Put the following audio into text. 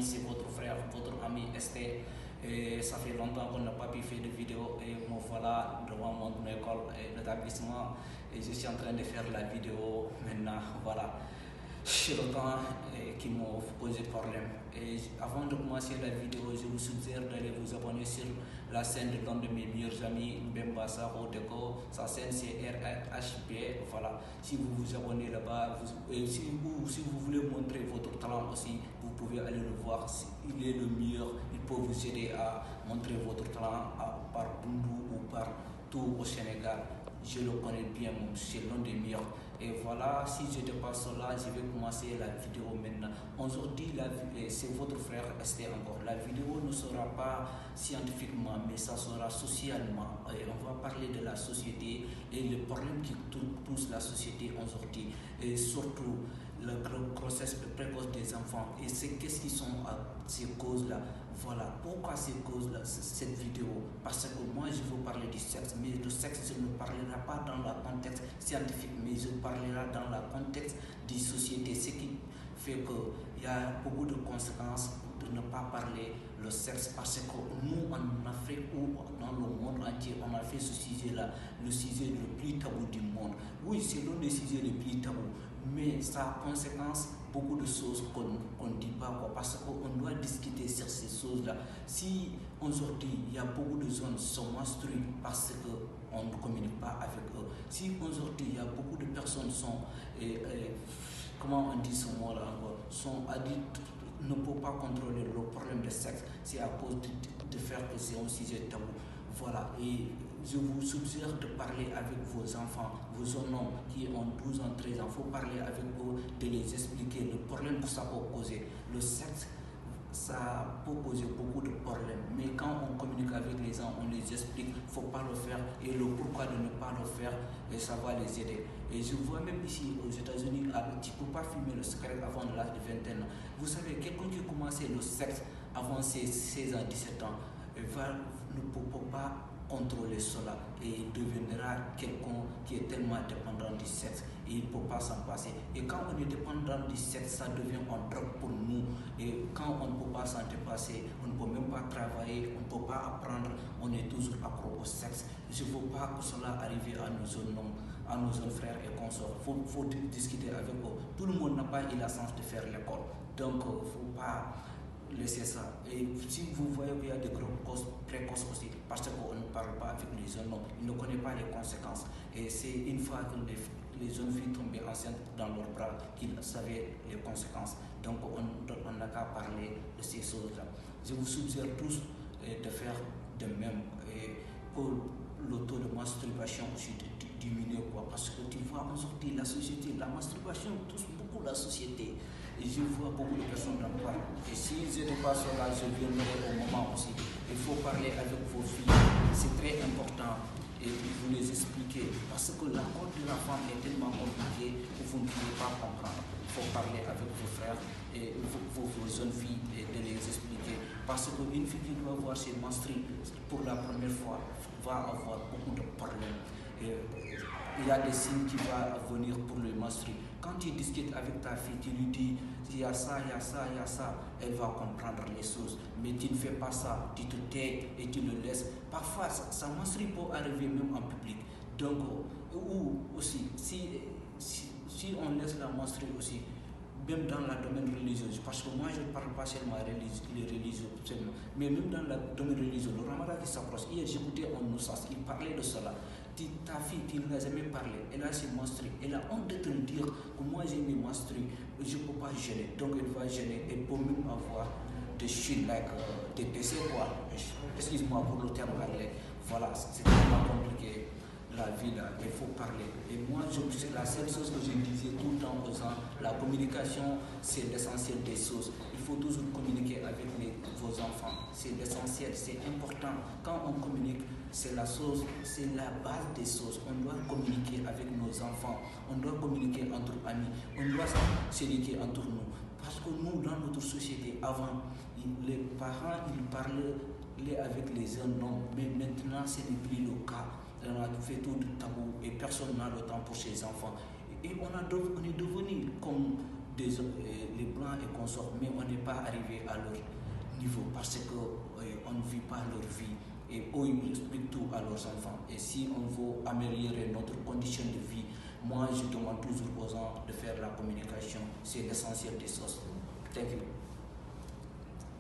c'est votre frère, votre ami Esther. Et ça fait longtemps qu'on n'a pas pu faire de vidéo et me voilà devant mon école et l'établissement et je suis en train de faire la vidéo maintenant. Voilà, j'ai le temps qui m'a posé problème. Et avant de commencer la vidéo, je vous suggère d'aller vous abonner sur la chaîne de l'un de mes meilleurs amis, Mbemba Saro Deco. Sa chaîne c'est RHB. Voilà, si vous vous abonnez là-bas, si vous voulez montrer votre talent aussi, vous pouvez aller le voir. Il est le meilleur, il peut vous aider à montrer votre talent par Bundu ou par tout au Sénégal. Je le connais bien, c'est l'un des meilleurs. Et voilà, si je dépasse là, je vais commencer la vidéo maintenant. Aujourd'hui, c'est votre frère Esther encore. La vidéo ne sera pas scientifiquement, mais ça sera socialement. Et on va parler de la société et les problèmes qui touchent la société aujourd'hui. Et surtout, la grossesse précoce des enfants. Et qu'est-ce qui sont ces causes-là. Voilà, pourquoi ces causes-là, cette vidéo? Parce que moi, je veux parler du sexe, mais le sexe, je ne parlerai pas dans le contexte scientifique, mais je parlerai dans le contexte des sociétés, ce qui fait qu'il y a beaucoup de conséquences de ne pas parler le sexe, parce que nous, en Afrique ou dans le monde entier, on a fait ce sujet-là, le sujet le plus tabou du monde. Oui, c'est l'un des sujets les plus tabous, mais ça a conséquence beaucoup de choses qu'on ne dit pas, parce qu'on doit discuter sur ces choses-là. Si aujourd'hui il y a beaucoup de zones qui sont menstruées parce qu'on ne communique pas avec eux, si aujourd'hui il y a beaucoup de personnes qui sont, comment on dit ce mot-là encore, sont addicts, ne peuvent pas contrôler le problème de sexe, c'est à cause de faire que c'est un sujet tabou. Voilà, et je vous suggère de parler avec vos enfants, vos jeunes hommes qui ont 12 ans, 13 ans. Il faut parler avec eux, de les expliquer le problème que ça peut causer. Le sexe, ça peut causer beaucoup de problèmes. Mais quand on communique avec les gens, on les explique, il ne faut pas le faire. Et le pourquoi de ne pas le faire, et ça va les aider. Et je vois même ici aux États-Unis, tu ne peux pas filmer le secret avant l'âge de 21 ans. Vous savez, quelqu'un qui a commencé le sexe avant ses 16 ans, 17 ans, ne peut pas contrôler cela et il deviendra quelqu'un qui est tellement dépendant du sexe et il ne peut pas s'en passer. Et quand on est dépendant du sexe, ça devient un drogue pour nous. Et quand on ne peut pas s'en dépasser, on ne peut même pas travailler, on ne peut pas apprendre, on est toujours accro au sexe. Je ne veux pas que cela arrive à nos jeunes hommes, à nos jeunes frères et consorts. Il faut discuter avec eux. Tout le monde n'a pas eu la chance de faire l'école. Donc, il ne faut pas laisser ça. Et si vous voyez qu'il y a des grossesses précoces aussi, parce qu'on ne parle pas avec les jeunes hommes, ils ne connaissent pas les conséquences. Et c'est une fois que les jeunes filles tombaient enceintes dans leurs bras qu'ils savaient les conséquences. Donc on n'a qu'à parler de ces choses-là. Je vous suggère tous de faire de même et pour le taux de masturbation aussi de diminuer, parce que tu vois aujourd'hui la société, la masturbation touche beaucoup la société. Et je vois beaucoup de personnes en parler. Et si je ne passe là, je viendrai au moment aussi. Il faut parler avec vos filles. C'est très important. Et vous les expliquer. Parce que la corde de la femme est tellement compliquée que vous ne pouvez pas comprendre. Il faut parler avec vos frères et vos jeunes filles et de les expliquer. Parce qu'une fille qui doit voir ses menstrues pour la première fois va avoir beaucoup de problèmes. Et il y a des signes qui vont venir pour le menstrues. Quand tu discutes avec ta fille, tu lui dis il y a ça, il y a ça, il y a ça, elle va comprendre les choses. Mais tu ne fais pas ça, tu te tais et tu le laisses. Parfois, ça menstrue peut arriver même en public. Donc, ou aussi, si on laisse la menstrue aussi, même dans le domaine religieux, parce que moi je ne parle pas seulement les religieux seulement, mais même dans le domaine religieux, le ramadan qui s'approche, hier j'écoutais un Oussas, il parlait de cela. Ta fille, tu ne l'as jamais parlé, elle a ses menstrues, elle a honte de te le dire que moi j'ai mes menstrues, je ne peux pas gêner, donc elle va gêner, elle peut même avoir des shit, des décès, quoi. Excuse-moi pour le terme anglais. Voilà, c'est tellement compliqué. La vie là, il faut parler. Et moi, la seule chose que je disais tout le temps aux gens, la communication, c'est l'essentiel des choses. Il faut toujours communiquer avec vos enfants. C'est l'essentiel, c'est important. Quand on communique, c'est la chose, c'est la base des choses. On doit communiquer avec nos enfants. On doit communiquer entre amis. On doit s'éduquer entre nous. Parce que nous, dans notre société, avant, les parents, ils parlaient avec les jeunes hommes. Mais maintenant, ce n'est plus le cas. On a fait tout de tabou et personne n'a le temps pour ses enfants. Et on est devenu comme les blancs et consorts, mais on n'est pas arrivé à leur niveau parce que on ne vit pas leur vie et eux ils expliquent tout à leurs enfants. Et si on veut améliorer notre condition de vie, moi je demande toujours aux gens de faire la communication, c'est l'essentiel des choses. Thank you.